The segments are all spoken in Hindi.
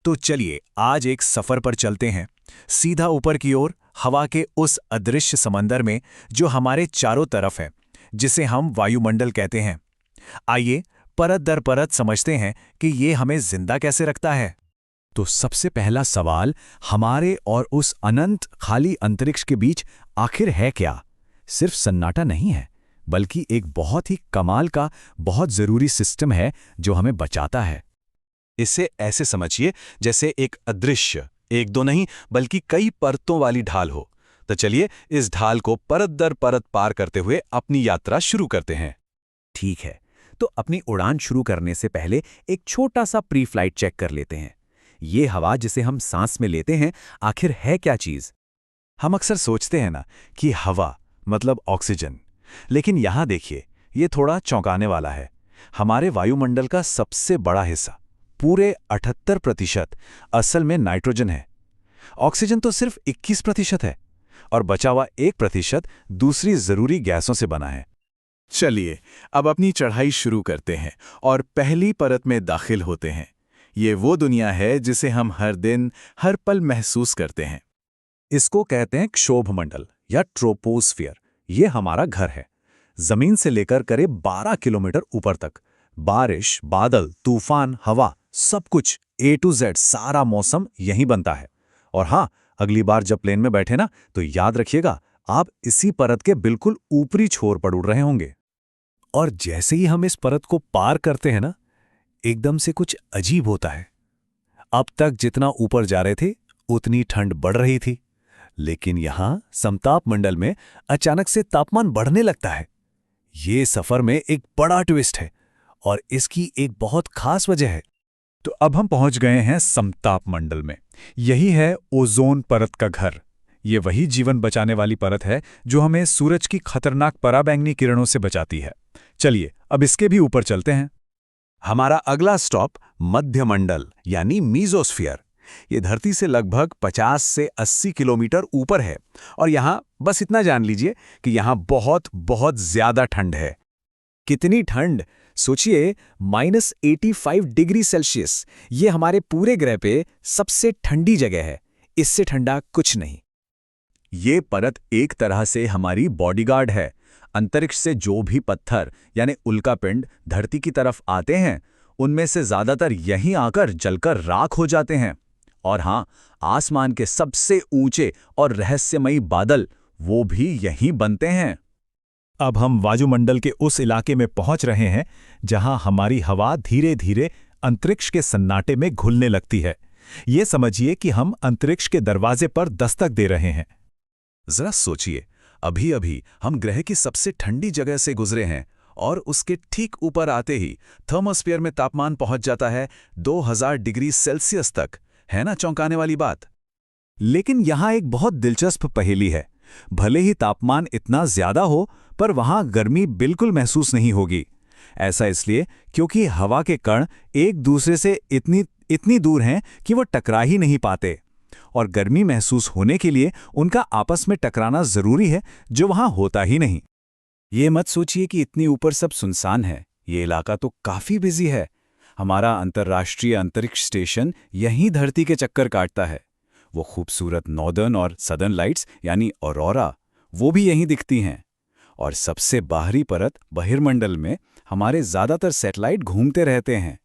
तो चलिए आज एक सफर पर चलते हैं, सीधा ऊपर की ओर, हवा के उस अदृश्य समंदर में जो हमारे चारों तरफ है, जिसे हम वायुमंडल कहते हैं। आइए परत दर परत समझते हैं कि ये हमें जिंदा कैसे रखता है। तो सबसे पहला सवाल, हमारे और उस अनंत खाली अंतरिक्ष के बीच आखिर है क्या? सिर्फ सन्नाटा नहीं है, बल्कि एक बहुत ही कमाल का, बहुत जरूरी सिस्टम है जो हमें बचाता है। इसे ऐसे समझिए जैसे एक अदृश्य, एक दो नहीं बल्कि कई परतों वाली ढाल हो। तो चलिए इस ढाल को परत दर परत पार करते हुए अपनी यात्रा शुरू करते हैं। ठीक है, तो अपनी उड़ान शुरू करने से पहले एक छोटा सा प्री फ्लाइट चेक कर लेते हैं। ये हवा जिसे हम सांस में लेते हैं, आखिर है क्या चीज? हम अक्सर सोचते हैं ना कि हवा मतलब ऑक्सीजन, लेकिन यहां देखिए, ये थोड़ा चौंकाने वाला है। हमारे वायुमंडल का सबसे बड़ा हिस्सा, पूरे 78% असल में नाइट्रोजन है। ऑक्सीजन तो सिर्फ 21% है और बचा हुआ 1% दूसरी जरूरी गैसों से बना है। चलिए अब अपनी चढ़ाई शुरू करते हैं और पहली परत में दाखिल होते हैं। ये वो दुनिया है जिसे हम हर दिन, हर पल महसूस करते हैं। इसको कहते हैं क्षोभमंडल या ट्रोपोस्फियर। ये हमारा घर है। जमीन से लेकर करीब 12 किलोमीटर ऊपर तक बारिश, बादल, तूफान, हवा, सब कुछ A to Z, सारा मौसम यहीं बनता है। और हाँ, अगली बार जब प्लेन में बैठे ना, तो याद रखिएगा आप इसी परत के बिल्कुल ऊपरी छोर पर उड़ रहे होंगे। और जैसे ही हम इस परत को पार करते हैं ना, एकदम से कुछ अजीब होता है। अब तक जितना ऊपर जा रहे थे उतनी ठंड बढ़ रही थी, लेकिन यहां समताप मंडल में अचानक से तापमान बढ़ने लगता है। ये सफर में एक बड़ा ट्विस्ट है और इसकी एक बहुत खास वजह है। तो अब हम पहुंच गए हैं समताप मंडल में। यही है ओजोन परत का घर। ये वही जीवन बचाने वाली परत है जो हमें सूरज की खतरनाक पराबैंगनी किरणों से बचाती है। चलिए अब इसके भी ऊपर चलते हैं। हमारा अगला स्टॉप मध्यमंडल यानी मीजोस्फीयर। ये धरती से लगभग 50 से 80 किलोमीटर ऊपर है और यहाँ बस इतना जान लीजिए कि यहाँ बहुत बहुत ज्यादा ठंड है। कितनी ठंड! सोचिए, -85 डिग्री सेल्सियस। ये हमारे पूरे ग्रह पे सबसे ठंडी जगह है। इससे ठंडा कुछ नहीं। ये परत एक तरह से हमारी बॉडीगार्ड है। अंतरिक्ष से जो भी पत्थर यानी उल्कापिंड धरती की तरफ आते हैं, उनमें से ज्यादातर यहीं आकर जलकर राख हो जाते हैं। और हाँ, आसमान के सबसे ऊंचे और रहस्यमयी बादल वो भी यहीं बनते हैं। अब हम वायुमंडल के उस इलाके में पहुंच रहे हैं जहां हमारी हवा धीरे धीरे अंतरिक्ष के सन्नाटे में घुलने लगती है। ये समझिए कि हम अंतरिक्ष के दरवाजे पर दस्तक दे रहे हैं। जरा सोचिए, अभी अभी हम ग्रह की सबसे ठंडी जगह से गुजरे हैं और उसके ठीक ऊपर आते ही थर्मोस्फीयर में तापमान पहुंच जाता है 2000 डिग्री सेल्सियस तक। है ना चौंकाने वाली बात? लेकिन यहां एक बहुत दिलचस्प पहेली है। भले ही तापमान इतना ज्यादा हो, पर वहां गर्मी बिल्कुल महसूस नहीं होगी। ऐसा इसलिए क्योंकि हवा के कण एक दूसरे से इतनी दूर हैं कि वो टकरा ही नहीं पाते। और गर्मी महसूस होने के लिए उनका आपस में टकराना जरूरी है, जो वहां होता ही नहीं। ये मत सोचिए कि इतनी ऊपर सब सुनसान है। ये इलाका तो काफी बिजी है। हमारा अंतर्राष्ट्रीय अंतरिक्ष स्टेशन यहीं धरती के चक्कर काटता है। वो खूबसूरत नॉर्दर्न और सदर्न लाइट्स यानी ऑरोरा, वो भी यहीं दिखती हैं। और सबसे बाहरी परत बहिर्मंडल में हमारे ज्यादातर सैटेलाइट घूमते रहते हैं।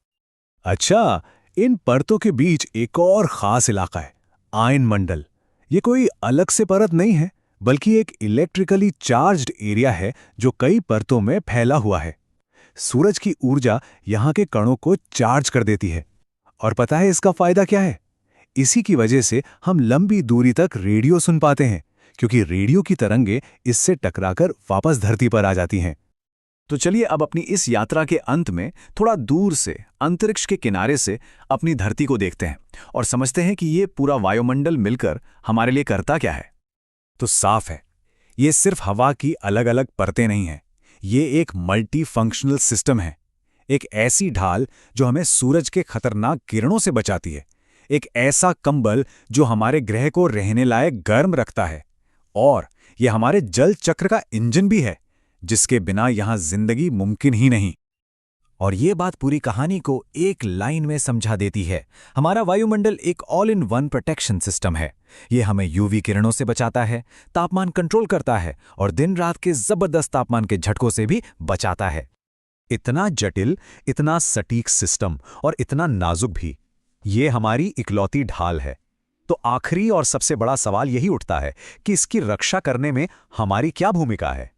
अच्छा, इन परतों के बीच एक और खास इलाका है, आयन मंडल। ये कोई अलग से परत नहीं है, बल्कि एक इलेक्ट्रिकली चार्ज्ड एरिया है जो कई परतों में फैला हुआ है। सूरज की ऊर्जा यहाँ के कणों को चार्ज कर देती है। और पता है इसका फायदा क्या है? इसी की वजह से हम लंबी दूरी तक रेडियो सुन पाते हैं, क्योंकि रेडियो की तरंगें इससे टकराकर वापस धरती पर आ जाती हैं। तो चलिए अब अपनी इस यात्रा के अंत में थोड़ा दूर से, अंतरिक्ष के किनारे से अपनी धरती को देखते हैं और समझते हैं कि ये पूरा वायुमंडल मिलकर हमारे लिए करता क्या है। तो साफ है, ये सिर्फ हवा की अलग अलग परतें नहीं हैं। ये एक मल्टी फंक्शनल सिस्टम है। एक ऐसी ढाल जो हमें सूरज के खतरनाक किरणों से बचाती है। एक ऐसा कंबल जो हमारे ग्रह को रहने लायक गर्म रखता है। और ये हमारे जल चक्र का इंजन भी है, जिसके बिना यहां जिंदगी मुमकिन ही नहीं। और ये बात पूरी कहानी को एक लाइन में समझा देती है। हमारा वायुमंडल एक all in one protection system है। ये हमें यूवी किरणों से बचाता है, तापमान कंट्रोल करता है और दिन रात के जबरदस्त तापमान के झटकों से भी बचाता है। इतना जटिल, इतना सटीक सिस्टम और इतना नाजुक भी, ये हमारी इकलौती ढाल है। तो आखिरी और सबसे बड़ा सवाल यही उठता है कि इसकी रक्षा करने में हमारी क्या भूमिका है।